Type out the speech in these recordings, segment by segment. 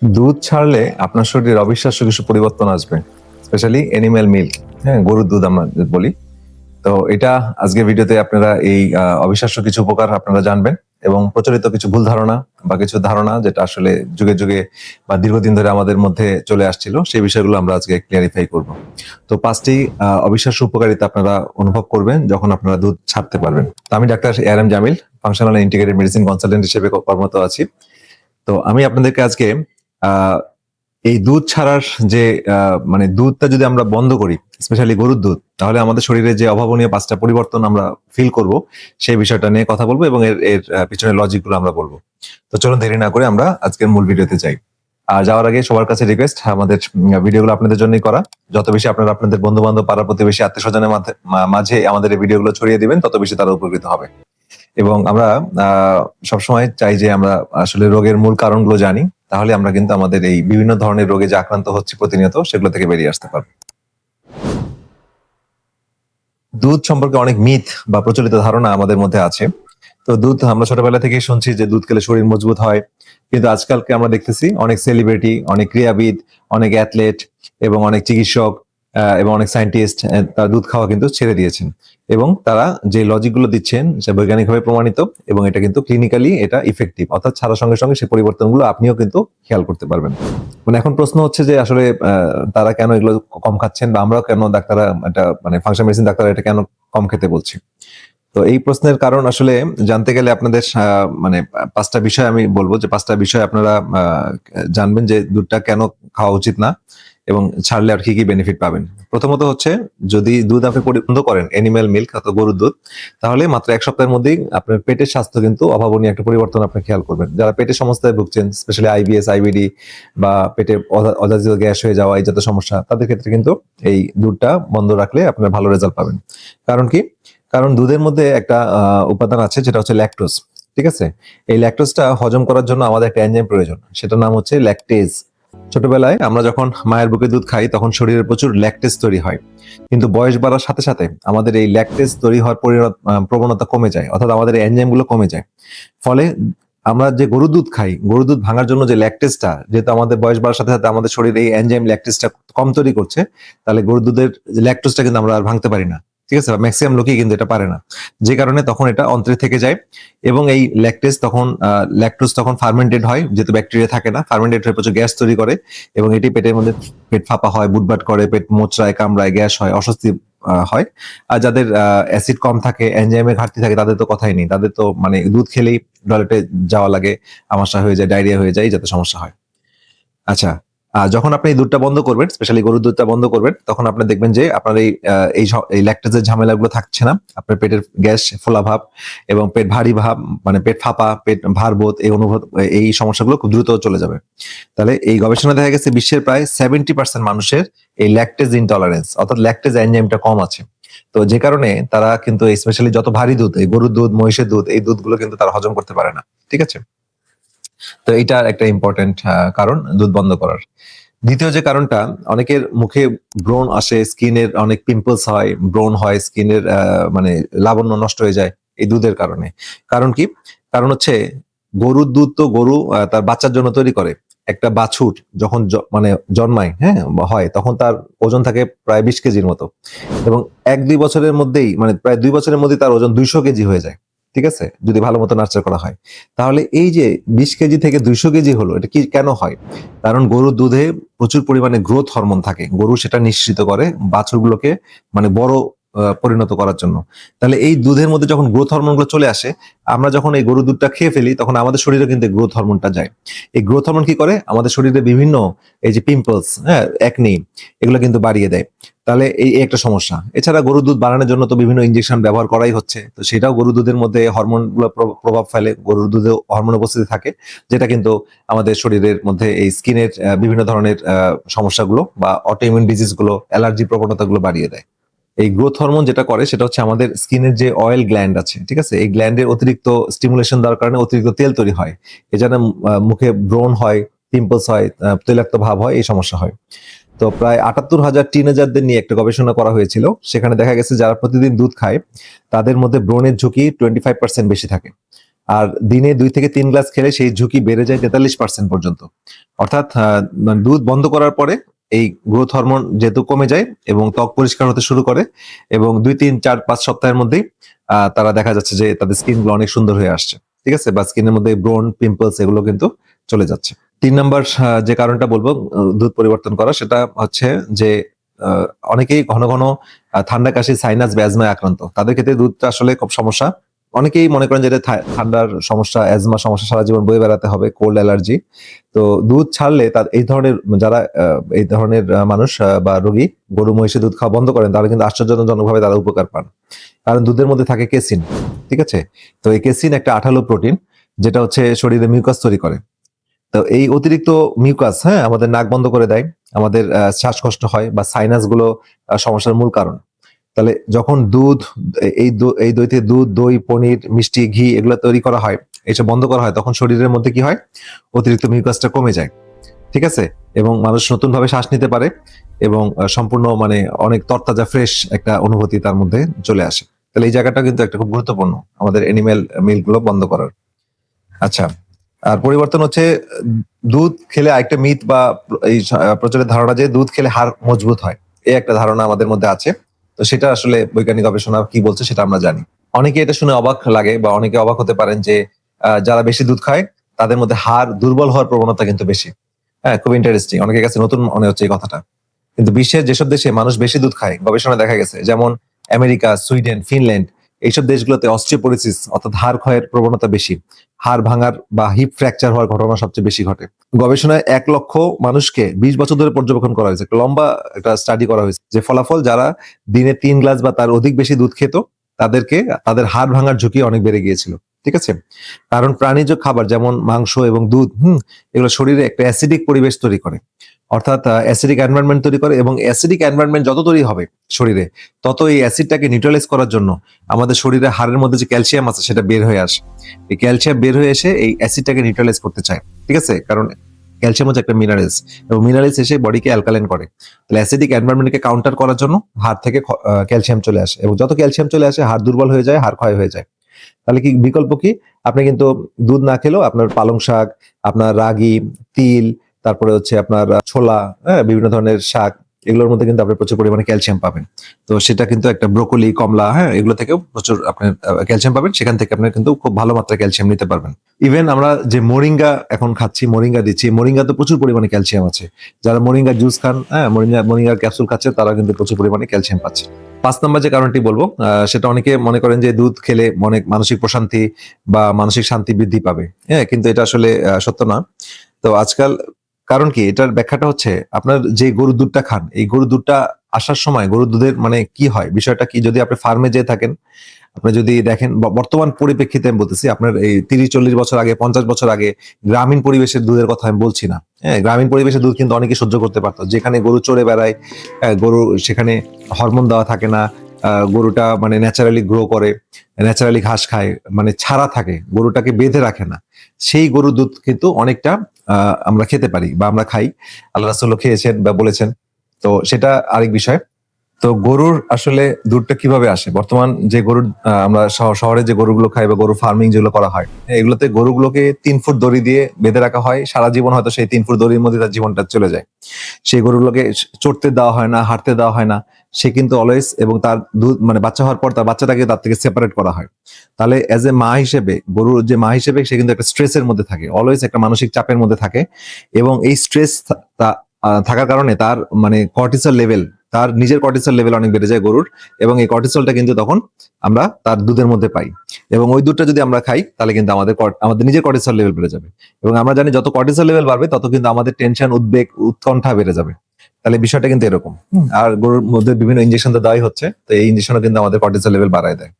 দুধ ছাড়লে আপনার শরীরে অবিশ্বাস্য কিছু পরিবর্তন আসবে, স্পেশালি অ্যানিম্যাল মিল্ক। হ্যাঁ, গরুর দুধ আমরা বলি। তো এটা আজকের ভিডিওতে আপনারা এই অবিশ্বাস্য কিছু উপকার আপনারা জানবেন এবং প্রচলিত কিছু ভুল ধারণা বা কিছু ধারণা যেটা আসলে যুগে যুগে বা দীর্ঘদিন ধরে আমাদের মধ্যে চলে আসছিল, সেই বিষয়গুলো আমরা আজকে ক্লিয়ারিফাই করব। তো 5টি অবিশ্বাস্য উপকারিতা আপনারা অনুভব করবেন যখন আপনারা দুধ ছাড়তে পারবেন। তো আমি doctor ARM Jamil, functional integrated medicine consultant হিসেবে কর্মরত আছি। তো আমি আপনাদেরকে আজকে আহ এই দুধ ছাড়ার যে মানে দুধটা যদি আমরা বন্ধ করি, স্পেশালি গরুর দুধ, তাহলে আমাদের শরীরে যে অভাবনীয় 5টা পরিবর্তন আমরা ফিল করব, সেই বিষয়টা নিয়ে কথা বলবো এবং এর এর পিছনে লজিক গুলো আমরা বলবো। তো চলুন দেরি না করে আমরা আজকের মূল ভিডিওতে যাই। আর যাওয়ার আগে সবার কাছে রিকোয়েস্ট, আমাদের ভিডিওগুলো আপনাদের জন্যই করা। যত বেশি আপনারা আপনাদের বন্ধু বান্ধব, পাড়া প্রতিবেশী, আত্মীয় স্বজনের মাঝে আমাদের এই ভিডিওগুলো ছড়িয়ে দিবেন, তত বেশি তারা উপকৃত হবে। এবং আমরা সবসময় চাই যে আমরা আসলে রোগের মূল কারণগুলো জানি, তাহলে আমরা কিন্তু আমাদের এই বিভিন্ন ধরনের রোগে যে আক্রান্ত হচ্ছে প্রতিনিয়ত, সেগুলো থেকে বেরিয়ে আসতে পারবো। দুধ সম্পর্কে অনেক মিথ বা প্রচলিত ধারণা আমাদের মধ্যে আছে। তো দুধ আমরা ছোটবেলা থেকেই শুনছি যে দুধ খেলে শরীর মজবুত হয়, কিন্তু আজকালকে আমরা দেখতেছি অনেক সেলিব্রিটি, অনেক ক্রীড়াবিদ, অনেক অ্যাথলেট এবং অনেক চিকিৎসক এবং অনেক সায়েন্টিস্ট তারা দুধ খাওয়া কিন্তু ছেড়ে দিয়েছেন। এবং তারা যে লজিক গুলো দিচ্ছেন সে বৈজ্ঞানিকভাবে প্রমাণিত এবং এটা কিন্তু ক্লিনিক্যালি এটা ইফেক্টিভ, অর্থাৎ ছাড়ার সঙ্গে সঙ্গে সেই পরিবর্তনগুলো আপনিও কিন্তু খেয়াল করতে পারবেন। মানে এখন প্রশ্ন হচ্ছে যে আসলে তারা কেন এগুলো কম খাচ্ছেন, বা আমরাও কেন ডাক্তাররা এটা মানে ফাংশন মেডিসিন ডাক্তাররা এটা কেন কম খেতে বলছি। তো এই প্রশ্নের কারণ আসলে জানতে গেলে আপনাদের মানে 5টা বিষয় আমি বলবো, যে 5টা বিষয় আপনারা জানবেন যে দুধটা কেন খাওয়া উচিত না এবং ছাড়লে আর কি কি বেনিফিট পাবেন। প্রথমত হচ্ছে, যদি দুধ আপনি বন্ধ করেন, এনিম্যাল মিল্ক অথবা গরুর দুধ, তাহলে মাত্র 1 সপ্তাহের মধ্যেই আপনার পেটের স্বাস্থ্য কিন্তু অভাবনীয় একটা পরিবর্তন আপনি খেয়াল করবেন। যারা পেটের সমস্যায় ভুগছেন, স্পেশালি IBS, IBD বা পেটে অযাচিত গ্যাস হয়ে যাওয়া, এই জাতীয় সমস্যা, তাদের ক্ষেত্রে কিন্তু এই দুধটা বন্ধ রাখলে আপনারা ভালো রেজাল্ট পাবেন। কারণ কি? কারণ দুধের মধ্যে একটা উপাদান আছে যেটা হচ্ছে ল্যাকটোজ। ঠিক আছে? এই ল্যাকটোজটা হজম করার জন্য আমাদের একটা এনজাইম প্রয়োজন, সেটার নাম হচ্ছে ল্যাকটেজ। ছোটবেলায় আমরা যখন মায়ের বুকে দুধ খাই, তখন শরীরে প্রচুর ল্যাকটেজ তৈরি হয়, কিন্তু বয়স বাড়ার সাথে সাথে আমাদের এই ল্যাকটেজ তৈরি হওয়ার প্রবণতা কমে যায়, অর্থাৎ আমাদের এই এনজাইম গুলো কমে যায়। ফলে আমরা যে গরুর দুধ খাই, গরুর দুধ ভাঙার জন্য যে ল্যাকটেজটা, যেহেতু আমাদের বয়স বাড়ার সাথে সাথে আমাদের শরীরে এই এনজাইম ল্যাকটেজটা কম তৈরি করছে, তাহলে গরুর দুধের ল্যাকটোজটা কিন্তু আমরা আর ভাঙতে পারি না। ঠিক আছে? ম্যাক্সিমাম লোকই কিন্তু এটা পারে না, যে কারণে তখন এটা অন্ত্রে থেকে যায় এবং এই ল্যাকটোজ তখন ফার্মেন্টেড হয়, যেহেতু ব্যাকটেরিয়া থাকে না, ফার্মেন্টেড হয়ে প্রচুর গ্যাস তৈরি করে এবং এটি পেটের মধ্যে পেট ফাঁপা হয়, বুটবাট করে, পেট মোচড়ায়, কামড়ায়, গ্যাস হয়, অস্বস্তি হয়। আর যাদের অ্যাসিড কম থাকে, এনজাইমের ঘাটতি থাকে, তাদের তো কথাই নেই, তাদের তো মানে দুধ খেলেই টয়লেটে যাওয়া লাগে, আমাশা হয়ে যায়, ডায়রিয়া হয়ে যায়, যাতে সমস্যা হয়। আচ্ছা, যখন আপনি এই দুধটা বন্ধ করবেন, স্পেশালি গরুর দুধটা বন্ধ করবেন, তখন আপনি দেখবেন যে আপনার এই ল্যাকটোজের ঝামেলাগুলো থাকছে না। আপনার পেটের গ্যাস, ফোলা ভাব এবং পেট ভারী ভাব, মানে পেট ফাঁপা, পেট ভারবোধ, এই সমস্যাগুলো খুব দ্রুত চলে যাবে। তাহলে এই গবেষণায় দেখা গেছে বিশ্বের প্রায় 70% মানুষের এই ল্যাকটেজ ইনটলারেন্স, অর্থাৎ ল্যাকটেজ এনজাইমটা কম আছে। তো যে কারণে তারা কিন্তু স্পেশালি যত ভারী দুধ, এই গরুর দুধ, মহিষের দুধ, এই দুধগুলো কিন্তু তারা হজম করতে পারে না। ঠিক আছে? তো এটা একটা ইম্পর্টেন্ট কারণ দুধ বন্ধ করার। দ্বিতীয় যে কারণটা, অনেকের মুখে ব্রণ আসে, স্কিনের অনেক পিম্পলস হয়, ব্রণ হয়, স্কিনের মানে লাবণ্য নষ্ট হয়ে যায় এই দুধের কারণে। কারণ কি? কারণ হচ্ছে গরুর দুধ তো গরু তার বাচ্চার জন্য তৈরি করে। একটা বাছুর যখন মানে জন্মায়, হ্যাঁ, বা হয়, তখন তার ওজন থাকে প্রায় 20 কেজির মতো এবং 1-2 বছরের মধ্যেই, মানে প্রায় 2 বছরের মধ্যেই তার ওজন 200 কেজি হয়ে যায়। ঠিক আছে? যদি ভালো মতো নার্চার করা হয়। তাহলে এই যে 20 কেজি থেকে 200 কেজি হলো, এটা কি কেন হয়? কারণ গরুর দুধে প্রচুর পরিমাণে গ্রোথ হরমোন থাকে, গরু সেটা নিঃসৃত করে বাছুরগুলোকে মানে বড় পরিণত করার জন্য। তাহলে এই দুধের মধ্যে যখন গ্রোথ হরমোনগুলো চলে আসে, আমরা যখন এই গরুর দুধটা খেয়ে ফেলি, তখন আমাদের শরীরে কিন্তু গ্রোথ হরমোনটা যায়। এই গ্রোথ হরমোন কি করে? আমাদের শরীরে বিভিন্ন এই যে পিম্পলস, হ্যাঁ, একনি, এগুলো কিন্তু বাড়িয়ে দেয়। তাহলে এই একটা সমস্যা। এছাড়া গরুর দুধ বাড়ানোর জন্য তো বিভিন্ন ইনজেকশন ব্যবহার করাই হচ্ছে, তো সেটাও গরুর দুধের মধ্যে হরমোন গুলো প্রভাব ফেলে, গরুর দুধে হরমোন উপস্থিতি থাকে, যেটা কিন্তু আমাদের শরীরের মধ্যে এই স্কিনের বিভিন্ন ধরনের সমস্যাগুলো বা অটোইমিউন ডিজিজ গুলো, অ্যালার্জি প্রবণতাগুলো বাড়িয়ে দেয়। এই গ্রোথ হরমোন যেটা করে সেটা হচ্ছে আমাদের স্কিনের যে অয়েল গ্ল্যান্ড আছে, ঠিক আছে, এই গ্ল্যান্ডের অতিরিক্ত স্টিমুলেশন দেওয়ার কারণে অতিরিক্ত তেল তৈরি হয়, এজন্য মুখে ব্রণ হয়, পিম্পলস হয়, তৈলাক্ত ভাব হয়, এই সমস্যা হয়। তো প্রায় ৭৮,০০০ টিনেজারদের নিয়ে একটা গবেষণা করা হয়েছিল, সেখানে দেখা গেছে যারা প্রতিদিন দুধ খায়, তাদের মধ্যে ব্রণের ঝুঁকি 25% বেশি থাকে। আর দিনে 2 থেকে 3 গ্লাস খেলে সেই ঝুঁকি বেড়ে যায় 43% পর্যন্ত। অর্থাৎ মানে দুধ বন্ধ করার পরে এই গ্রোথ হরমোন যেহেতু কমে যায় এবং ত্বক পরিষ্কার হতে শুরু করে, এবং 2, 3, 4, 5 সপ্তাহের মধ্যেই তারা দেখা যাচ্ছে যে তাদের স্কিন গুলো অনেক সুন্দর হয়ে আসছে, ঠিক আছে, বা স্কিনের মধ্যে ব্রন, পিম্পলস এগুলো কিন্তু চলে যাচ্ছে। 3 নম্বর যে কারণটা বলবো দুধ পরিবর্তন করা, সেটা হচ্ছে যে অনেকেই ঘন ঘন ঠান্ডা, কাশি, সাইনাস বা অ্যাজমায় আক্রান্ত, তাদের ক্ষেত্রে দুধটা আসলে খুব সমস্যা। অনেকেই মনে করেন যে এটা ঠান্ডার সমস্যা, অ্যাজমা সমস্যা, সারা জীবন বয়ে বেড়াতে হবে, কোল্ড অ্যালার্জি। তো দুধ ছাড়লে তার এই ধরনের যারা এই ধরনের মানুষ বা রোগী গরু মহিষে দুধ খাওয়া বন্ধ করেন, তারা কিন্তু আশ্চর্যজনকভাবে তারা উপকার পান। কারণ দুধের মধ্যে থাকে কেসিন, ঠিক আছে। তো এই কেসিন একটা আঠালো প্রোটিন, যেটা হচ্ছে শরীরে মিউকাস তৈরি করে। তো এই অতিরিক্ত মিউকাস, হ্যাঁ, আমাদের নাক বন্ধ করে দেয়, আমাদের শ্বাসকষ্ট হয় বা সাইনাস গুলো সমস্যার মূল কারণ। তাহলে যখন দুধ, এই দই থেকে দুধ, দই, পনির, মিষ্টি, ঘি এগুলো তৈরি করা হয়, এসব বন্ধ করা হয়, তখন শরীরের মধ্যে কি হয়, অতিরিক্ত মিউকাসটা কমে যায়, ঠিক আছে, এবং মানুষ নতুন ভাবে শ্বাস নিতে পারে, এবং সম্পূর্ণ মানে অনেক তরতাজা ফ্রেশ একটা অনুভূতি তার মধ্যে চলে আসে। তাহলে এই জায়গাটা কিন্তু একটা খুব গুরুত্বপূর্ণ আমাদের এনিম্যাল মিল্ক গুলো বন্ধ করার। আচ্ছা, আর পরিবর্তন হচ্ছে দুধ খেলে আরেকটা মিথ বা এই প্রচলিত ধারণা যে দুধ খেলে হাড় মজবুত হয়, এই একটা ধারণা আমাদের মধ্যে আছে। তো সেটা আসলে বৈজ্ঞানিক গবেষণা কি বলছে সেটা আমরা জানি। অনেকে এটা শুনে অবাক লাগে বা অনেকে অবাক হতে পারেন যে যারা বেশি দুধ খায় তাদের মধ্যে হাড় দুর্বল হওয়ার প্রবণতা কিন্তু বেশি। হ্যাঁ, খুব ইন্টারেস্টিং, অনেকের কাছে নতুন মনে হচ্ছে এই কথাটা। কিন্তু বিশ্বের যেসব দেশে মানুষ বেশি দুধ খায়, গবেষণায় দেখা গেছে, যেমন আমেরিকা, সুইডেন, ফিনল্যান্ড, এইসব দেশগুলোতে অস্টিওপোরোসিস অর্থাৎ হাড় ক্ষয়ের প্রবণতা বেশি, হাড় ভাঙার বা হিপ ফ্র্যাকচার হওয়ার ঘটনা সবচেয়ে বেশি ঘটে। গবেষণায় 1 লক্ষ মানুষকে 20 বছর ধরে পর্যবেক্ষণ করা হয়েছে, একটা লম্বা একটা স্টাডি করা হয়েছে, যে ফলাফল যারা দিনে 3 গ্লাস বা তার অধিক বেশি দুধ খেত, তাদেরকে তাদের হাড় ভাঙার ঝুঁকি অনেক বেড়ে গিয়েছিল, ঠিক আছে। কারণ প্রাণীজ খাবার যেমন মাংস এবং দুধ, এগুলো শরীরে একটা অ্যাসিডিক পরিবেশ তৈরি করে, অর্থাৎ অ্যাসিডিক এনভায়রনমেন্ট তৈরি করে, এবং অ্যাসিডিক এনভায়রনমেন্ট যত তৈরি হবে শরীরে, তত এই অ্যাসিডটাকে নিউট্রালাইজ করার জন্য আমাদের শরীরে হাড়ের মধ্যে যে ক্যালসিয়াম আছে সেটা বের হয়ে আসে। এই ক্যালসিয়াম বের হয়ে এসে এই অ্যাসিডটাকে নিউট্রালাইজ করতে চায়, ঠিক আছে, কারণ ক্যালসিয়াম হচ্ছে একটা মিনারেলস, এবং মিনারেলস এসে বডিকে অ্যালকালাইন করে। তাহলে অ্যাসিডিক এনভায়রনমেন্টকে কাউন্টার করার জন্য হাড় থেকে ক্যালসিয়াম চলে আসে, এবং যত ক্যালসিয়াম চলে আসে হাড় দুর্বল হয়ে যায়, হাড় ক্ষয় হয়ে যায়। তাহলে কি বিকল্প কি? আপনি কিন্তু দুধ না খেলেও আপনার পালং শাক, আপনার রাগি, তিল, তারপরে হচ্ছে আপনার ছোলা, হ্যাঁ, বিভিন্ন ধরনের শাক, এগুলোর মধ্যে কিন্তু আপনি প্রচুর পরিমাণে ক্যালসিয়াম পাবেন। তো সেটা কিন্তু একটা ব্রোকলি, কমলা, হ্যাঁ, এগুলো থেকেও প্রচুর আপনি ক্যালসিয়াম পাবেন, সেখান থেকে আপনি কিন্তু খুব ভালো মাত্রায় ক্যালসিয়াম নিতে পারবেন। ইভেন আমরা যে মোরিঙ্গা এখন খাচ্ছি, মোরিঙ্গা দিচ্ছি, মোরিঙ্গা তো প্রচুর পরিমাণে ক্যালসিয়াম আছে। যারা মোরিঙ্গা জুস খান, হ্যাঁ, মোরিঙ্গার ক্যাপসুল খাচ্ছে, তারা কিন্তু প্রচুর পরিমাণে ক্যালসিয়াম পাচ্ছে। 5 নম্বর যে কারণটি বলবো, সেটা অনেকে মনে করেন যে দুধ খেলে অনেক মানসিক প্রশান্তি বা মানসিক শান্তি বৃদ্ধি পাবে, হ্যাঁ, কিন্তু এটা আসলে সত্য না। তো আজকাল কারণ কি, এটার ব্যাখ্যাটা হচ্ছে আপনার যে গরুর দুধটা খান, এই গরুর দুধটা আসার সময় গরুর দুধের মানে কি হয়, বিষয়টা কি, যদি আপনি ফার্মে যেয়ে থাকেন, আপনি যদি দেখেন বর্তমান পরিপ্রেক্ষিতে আমি বলতেছি, আপনার এই 30-40 বছর আগে, 50 বছর আগে গ্রামীণ পরিবেশের দুধের কথা আমি বলছি না। হ্যাঁ, গ্রামীণ পরিবেশের দুধ কিন্তু অনেকে সহ্য করতে পারতো, যেখানে গরু চড়ে বেড়ায়, গরু সেখানে হরমোন দেওয়া থাকে না, গরুটা মানে ন্যাচারালি গ্রো করে, ন্যাচারালি ঘাস খায়, মানে ছাড়া থাকে, গরুটাকে বেঁধে রাখে না, সেই গরুর দুধ কিন্তু অনেকটা আমরা খেতে পারি বা আমরা খাই। আল্লাহ রাসূলও খেয়েছেন বা বলেছেন। তো সেটা আরেক বিষয়। তো গরুর আসলে দুধটা কিভাবে আসে, বর্তমান যে গরুর আমরা শহরে যে গরুগুলো খাই বা গরু ফার্মিং যেগুলো করা হয়, এগুলোতে গরুগুলোকে 3 ফুট দড়ি দিয়ে বেঁধে রাখা হয়, সারা জীবন হয়তো সেই 3 ফুট দড়ির মধ্যে তার জীবনটা চলে যায়। সেই গরুগুলোকে চড়তে দেওয়া হয় না, হাঁটতে দেওয়া হয় না, সে কিন্তু অলওয়েজ, এবং তার দুধ মানে বাচ্চা হওয়ার পর তার বাচ্চাটাকে তার থেকে সেপারেট করা হয়। তাহলে এজ এ মা হিসেবে, গরুর যে মা হিসেবে, সে কিন্তু একটা স্ট্রেসের মধ্যে থাকে, অলওয়েজ একটা মানসিক চাপের মধ্যে থাকে, এবং এই স্ট্রেস থাকার কারণে তার মানে কর্টিসল লেভেল, তার নিজের কর্টিসল লেভেল অনেক বেড়ে যায় গরুর, এবং এই কর্টিসলটা কিন্তু তখন আমরা তার দুধের মধ্যে পাই, এবং ওই দুধটা যদি আমরা খাই তাহলে কিন্তু আমাদের নিজের কর্টিসল লেভেল বেড়ে যাবে, এবং আমরা জানি যত কর্টিসল লেভেল বাড়বে তত কিন্তু আমাদের টেনশন, উদ্বেগ, উৎকণ্ঠা বেড়ে যাবে। তাহলে বিষয়টা কিন্তু এরকম। আর গরুর মধ্যে বিভিন্ন ইনজেকশন তো দেওয়াই হচ্ছে, তো এই ইনজেকশনও কিন্তু আমাদের কর্টিসল লেভেল বাড়ায় দেয়,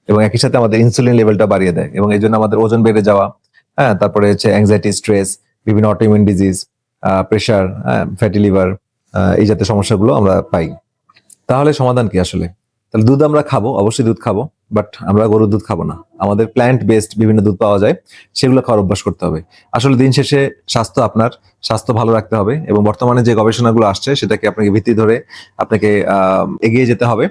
এবং একই সাথে আমাদের ইনসুলিন লেভেলটা বাড়িয়ে দেয়, এবং এই জন্য আমাদের ওজন বেড়ে যাওয়া, হ্যাঁ, তারপরে হচ্ছে অ্যাংজাইটি, স্ট্রেস, বিভিন্ন autoimmune disease, pressure, fatty liver, এই জাতীয় সমস্যাগুলো আমরা পাই। তাহলে সমাধান কি আসলে? তাহলে দুধ আমরা খাবো, অবশ্যই দুধ খাবো, বাট আমরা গরুর দুধ খাবো না। আমাদের প্ল্যান্ট বেসড বিভিন্ন দুধ পাওয়া যায়, সেগুলো খাওয়ার অভ্যাস করতে হবে। আসলে দিন শেষে আপনার স্বাস্থ্য ভালো রাখতে হবে, এবং বর্তমানে যে গবেষণাগুলো আসছে সেটাকে আপনাকে ভিত্তি ধরে আপনাকে এগিয়ে যেতে হবে।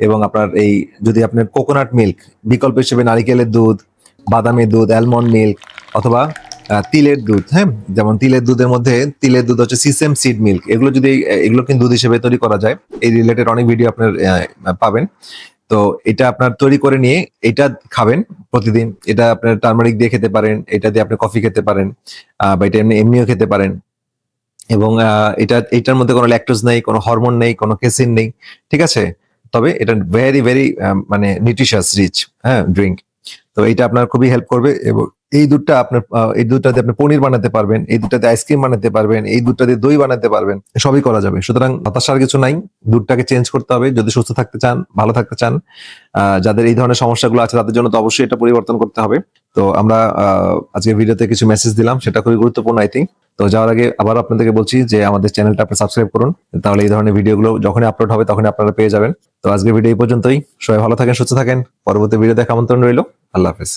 এবং আপনার এই যদি আপনার কোকোনাট মিল্ক, বিকল্প হিসেবে নারিকেলের দুধ, বাদামের দুধ, অ্যালমন্ড মিল্ক অথবা তিলের দুধ, হ্যাঁ, যেমন তিলের দুধের মধ্যে তিলের দুধ হচ্ছে সিসেম সিড মিল্ক, এগুলো যদি এগুলো কিন্তু দুধ হিসেবে তৈরি করা যায়। এই রিলেটেড অনেক ভিডিও আপনার পাবেন। তো এটা আপনার তৈরি করে নিয়ে এটা খাবেন প্রতিদিন। এটা আপনার টার্মারিক দিয়ে খেতে পারেন, এটা দিয়ে আপনি কফি খেতে পারেন, বা এটা এমনিও খেতে পারেন। এবং এটার মধ্যে কোনো ল্যাকটোজ নেই, কোনো হরমোন নেই, কোনো কেসিন নেই, ঠিক আছে? তবে এটা ভেরি ভেরি মানে নিউট্রিশিয়াস রিচ, হ্যাঁ, ড্রিঙ্ক। তো এটা আপনার খুবই হেল্প করবে। এবং এই দুধটা আপনার এই দুধটা দিয়ে আপনি পনির বানাতে পারবেন, এই দুধটা দিয়ে আইসক্রিম বানাতে পারবেন, এই দুধটা দিয়ে দই বানাতে পারবেন, সবই করা যাবে। সুতরাং হতাশার কিছু নাই, দুধটাকে চেঞ্জ করতে হবে যদি সুস্থ থাকতে চান, ভালো থাকতে চান। যাদের এই ধরনের সমস্যাগুলো আছে তাদের জন্য তো অবশ্যই এটা পরিবর্তন করতে হবে। তো আমরা আজকের ভিডিওতে কিছু মেসেজ দিলাম, সেটা খুবই গুরুত্বপূর্ণ আই থিঙ্ক। তো যাওয়ার আগে আবার আপনাদেরকে বলছি যে আমাদের চ্যানেলটা আপনি সাবস্ক্রাইব করুন, তাহলে এই ধরনের ভিডিওগুলো যখনই আপলোড হবে তখনই আপনারা পেয়ে যাবেন। তো আজকের ভিডিও এই পর্যন্তই। সবাই ভালো থাকেন, সুস্থ থাকেন। পরবর্তী ভিডিও দেখা আমন্ত্রণ রইল। আল্লাহ হাফেজ।